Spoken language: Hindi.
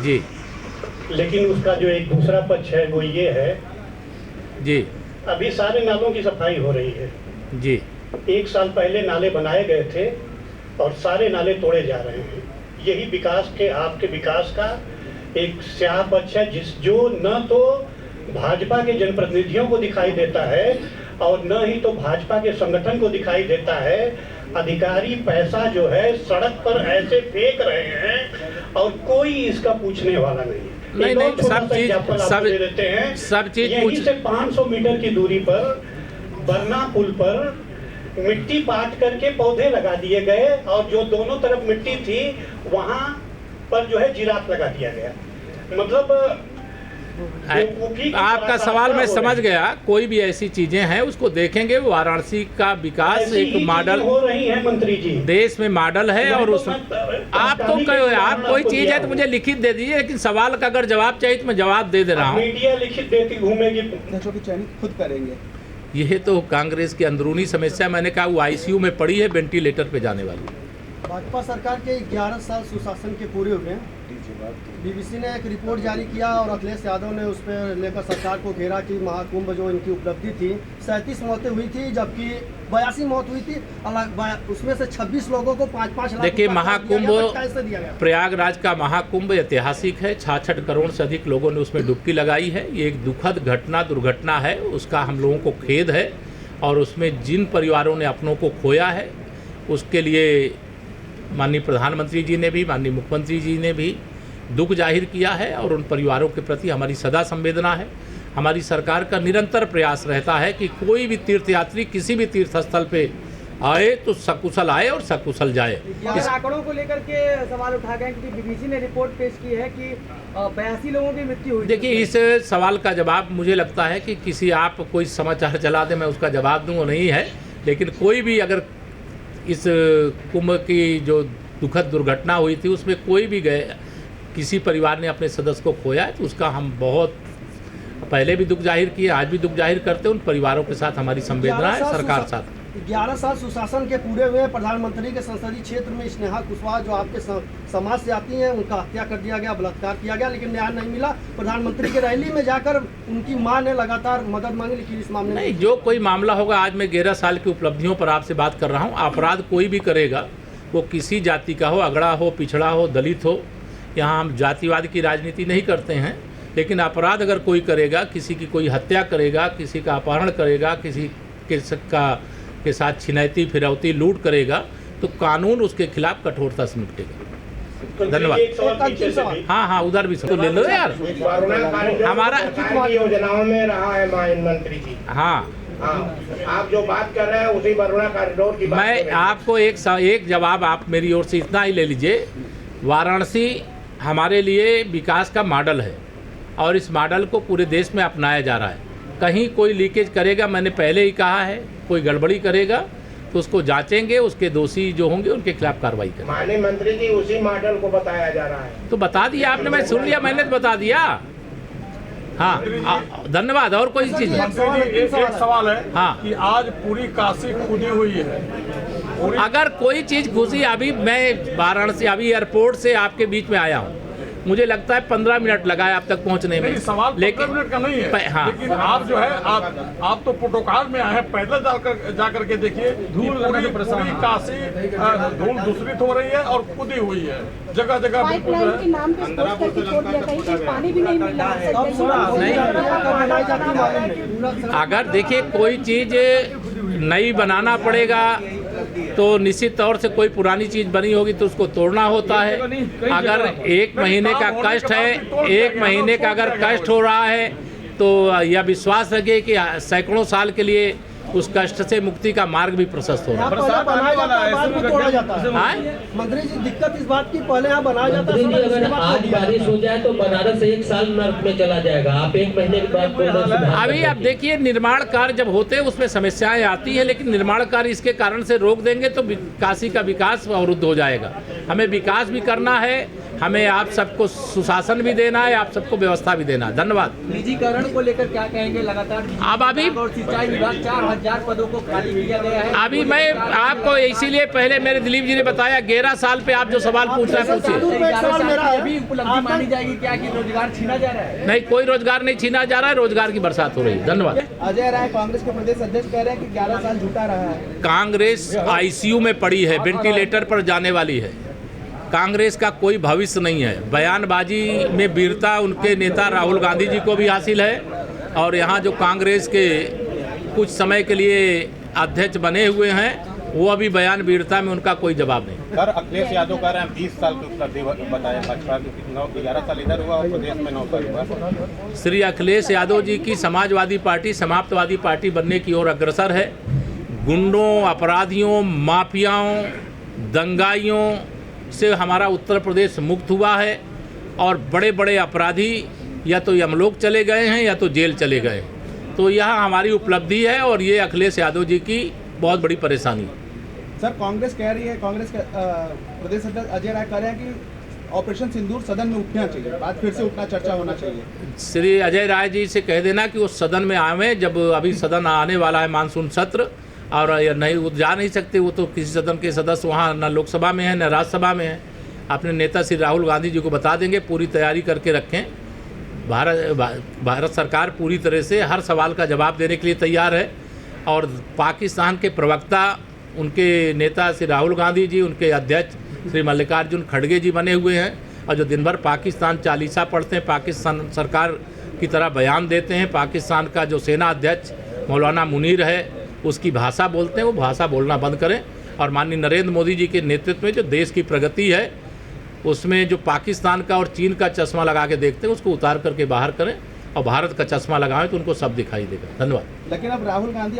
जी। लेकिन उसका जो एक दूसरा पक्ष है वो ये है जी अभी सारे नालों की सफाई हो रही है जी। 1 साल पहले नाले बनाए गए थे और सारे नाले तोड़े जा रहे हैं। यही विकास के आपके विकास का एक स्याह पक्ष है जो न तो भाजपा के जनप्रतिनिधियों को दिखाई देता है और न ही तो भाजपा के संगठन को दिखाई देता है। अधिकारी पैसा जो है सड़क पर ऐसे फेंक रहे हैं और कोई इसका पूछने वाला नहीं है। नहीं, सब चीज यहीं से 500 मीटर की दूरी पर बरना पुल पर मिट्टी पाट करके पौधे लगा दिए गए और जो दोनों तरफ मिट्टी थी वहां पर जो है जिराफ लगा दिया गया। मतलब आपका सवाल मैं समझ गया। कोई भी ऐसी चीजें हैं उसको देखेंगे। वाराणसी का विकास एक मॉडल हो रही है मंत्री जी, देश में मॉडल है और उसमें आप तो कहो आप कोई चीज है तो मुझे लिखित दे दीजिए, लेकिन सवाल का अगर जवाब चाहिए तो मैं जवाब दे रहा हूँ। मीडिया लिखित देती घूमेगी, खुद करेंगे। यह तो कांग्रेस की अंदरूनी समस्या। मैंने कहा वो आईसीयू में पड़ी है, वेंटिलेटर पे जाने वाली। भाजपा सरकार के 11 साल सुशासन के पूरे हुए हैं। बीबीसी ने एक रिपोर्ट जारी किया और अखिलेश यादव ने उस पर लेकर सरकार को घेरा कि महाकुंभ जो इनकी उपलब्धि थी 37 मौतें हुई थी, जबकि 82 मौत हुई थी। उसमें से 26 लोगों को 5-5 लाख। देखिए, महाकुंभ प्रयागराज का महाकुंभ ऐतिहासिक है। 66 करोड़ से अधिक लोगों ने उसमें डुबकी लगाई है। ये एक दुखद दुर्घटना है, उसका हम लोगों को खेद है और उसमें जिन परिवारों ने अपनों को खोया है उसके लिए माननीय प्रधानमंत्री जी ने भी, माननीय मुख्यमंत्री जी ने भी दुख जाहिर किया है और उन परिवारों के प्रति हमारी सदा संवेदना है। हमारी सरकार का निरंतर प्रयास रहता है कि कोई भी तीर्थयात्री किसी भी तीर्थ स्थल पे आए तो सकुशल आए और सकुशल जाए। इस आंकड़ों को लेकर के सवाल उठा गए क्योंकि बीबीसी ने रिपोर्ट पेश की है कि 82 लोगों की मृत्यु हुई। देखिए, इस सवाल का जवाब मुझे लगता है कि किसी आप कोई समाचार चला दे मैं उसका जवाब दूँ, वो नहीं है। लेकिन कोई भी अगर इस कुंभ की जो दुखद दुर्घटना हुई थी उसमें कोई भी किसी परिवार ने अपने सदस्य को खोया है तो उसका हम बहुत पहले भी दुख जाहिर किए, आज भी दुख जाहिर करते हैं। उन परिवारों के साथ हमारी संवेदना है, सरकार साथ। 11 साल सुशासन के पूरे हुए प्रधानमंत्री के संसदीय क्षेत्र में स्नेहा कुशवाहा जो आपके समाज से आती हैं उनका हत्या कर दिया गया, बलात्कार किया गया, लेकिन न्याय नहीं मिला। प्रधानमंत्री की रैली में जाकर उनकी मां ने लगातार मदद मांगी, लेकिन इस मामले में नहीं। जो कोई मामला होगा, आज मैं 11 साल की उपलब्धियों पर आपसे बात कर रहा हूँ। अपराध कोई भी करेगा, वो किसी जाति का हो, अगड़ा हो, पिछड़ा हो, दलित हो। यहाँ हम जातिवाद की राजनीति नहीं करते हैं, लेकिन अपराध अगर कोई करेगा, किसी की कोई हत्या करेगा, किसी का अपहरण करेगा, किसी के साथ छिनैती फिरौती लूट करेगा तो कानून उसके खिलाफ कठोरता से निपटेगा। धन्यवाद। हाँ, उधर भी तो ले लो यार। हमारा योजनाओं में रहा है माननीय मंत्री जी। हाँ, आप जो बात कर रहे हैं उसी वरुणा कॉरिडोर की बात मैं आपको एक जवाब आप मेरी ओर से इतना ही ले लीजिए। वाराणसी हमारे लिए विकास का मॉडल है और इस मॉडल को पूरे देश में अपनाया जा रहा है। कहीं कोई लीकेज करेगा, मैंने पहले ही कहा है, कोई गड़बड़ी करेगा तो उसको जांचेंगे, उसके दोषी जो होंगे उनके खिलाफ कार्रवाई करेंगे। माननीय मंत्री जी, उसी मॉडल को बताया जा रहा है। तो बता दिया आपने, मैं सुन लिया, मैंने तो बता दिया। हाँ, धन्यवाद। और कोई चीज? एक सवाल है हाँ, कि आज पूरी काशी खुदी हुई है। अगर कोई चीज खुशी, अभी मैं वाराणसी अभी एयरपोर्ट से आपके बीच में आया हूँ, मुझे लगता है 15 मिनट लगा है आप तक पहुंचने में। सवाल 15 मिनट का नहीं है। हाँ, लेकिन आप जो है आप तो प्रोटोकॉल में आए हैं, पैदल जाकर के देखिए, पूरी काशी धूल दूषित हो रही है और खुदी हुई है, जगह जगह पानी भी नहीं मिल रहा। अगर देखिए कोई चीज नई बनाना पड़ेगा तो निश्चित तौर से कोई पुरानी चीज बनी होगी तो उसको तोड़ना होता है। अगर 1 महीने का कष्ट है, 1 महीने का अगर कष्ट हो रहा है तो यह विश्वास रखिए कि सैकड़ों साल के लिए उस कष्ट से मुक्ति का मार्ग भी प्रशस्त हो रहा है। मंत्री जी, दिक्कत इस बात की पहले यहाँ बनाया जाता है। अगर आज बारिश हो जाए तो बनारस 1 साल नर्क में चला जाएगा। आप 1 महीने के बाद अभी आप देखिए, निर्माण कार्य जब होते हैं उसमें समस्याएं आती है, लेकिन निर्माण कार्य इसके कारण से रोक देंगे तो काशी का विकास अवरुद्ध हो जाएगा। हमें विकास भी करना है, हमें आप सबको सुशासन भी देना है, आप सबको व्यवस्था भी देना है। धन्यवाद। निजीकरण को लेकर क्या कहेंगे? लगातार अब अभी और सिंचाई विभाग 4000 पदों को खाली किया गया है। अभी मैं आपको इसीलिए पहले मेरे दिलीप जी ने बताया 11 साल पे आप जो सवाल पूछ रहे हैं पूछिए। 11 साल की अभी उपलब्धि मानी जाएगी क्या कि रोजगार छीना जा रहा है? नहीं, कोई रोजगार नहीं छीना जा रहा है, रोजगार की बरसात हो रही है। धन्यवाद। अजय राय कांग्रेस के प्रदेश अध्यक्ष कह रहे हैं कि 11 साल झूठा रहा है। कांग्रेस आईसीयू में पड़ी है, वेंटिलेटर पर जाने वाली है। कांग्रेस का कोई भविष्य नहीं है। बयानबाजी में वीरता उनके नेता राहुल गांधी जी को भी हासिल है, और यहाँ जो कांग्रेस के कुछ समय के लिए अध्यक्ष बने हुए हैं वो अभी बयान वीरता में उनका कोई जवाब नहीं। सर, अखिलेश यादव कह रहे हैं 20 साल की उपलब्धि बताया भाजपा की, 11 साल इधर हुआ और प्रदेश में 9 साल हुआ। श्री अखिलेश यादव जी की समाजवादी पार्टी समाप्तवादी पार्टी बनने की ओर अग्रसर है। गुंडों, अपराधियों, माफियाओं, दंगाइयों से हमारा उत्तर प्रदेश मुक्त हुआ है, और बड़े बड़े अपराधी या तो यमलोक चले गए हैं या तो जेल चले गए। तो यह हमारी उपलब्धि है, और ये अखिलेश यादव जी की बहुत बड़ी परेशानी है। सर, कांग्रेस कह रही है, कांग्रेस के प्रदेश अध्यक्ष अजय राय कह रहे हैं कि ऑपरेशन सिंदूर सदन में उठना चाहिए, बात फिर से उठना, चर्चा होना चाहिए। श्री अजय राय जी से कह देना कि वो सदन में आवे, जब अभी सदन आने वाला है मानसून सत्र, और नहीं वो जा नहीं सकते, वो तो किसी सदन के सदस्य वहाँ न लोकसभा में है न राज्यसभा में है। अपने नेता श्री राहुल गांधी जी को बता देंगे, पूरी तैयारी करके रखें। भारत सरकार पूरी तरह से हर सवाल का जवाब देने के लिए तैयार है, और पाकिस्तान के प्रवक्ता उनके नेता श्री राहुल गांधी जी, उनके अध्यक्ष श्री मल्लिकार्जुन खड़गे जी बने हुए हैं, और जो दिन भर पाकिस्तान चालीसा पढ़ते हैं, पाकिस्तान सरकार की तरह बयान देते हैं। पाकिस्तान का जो सेना अध्यक्ष मौलाना मुनीर है उसकी भाषा बोलते हैं, वो भाषा बोलना बंद करें, और माननीय नरेंद्र मोदी जी के नेतृत्व में जो देश की प्रगति है उसमें जो पाकिस्तान का और चीन का चश्मा लगा के देखते हैं उसको उतार करके बाहर करें, और भारत का चश्मा लगाएं तो उनको सब दिखाई देगा। धन्यवाद। लेकिन अब राहुल गांधी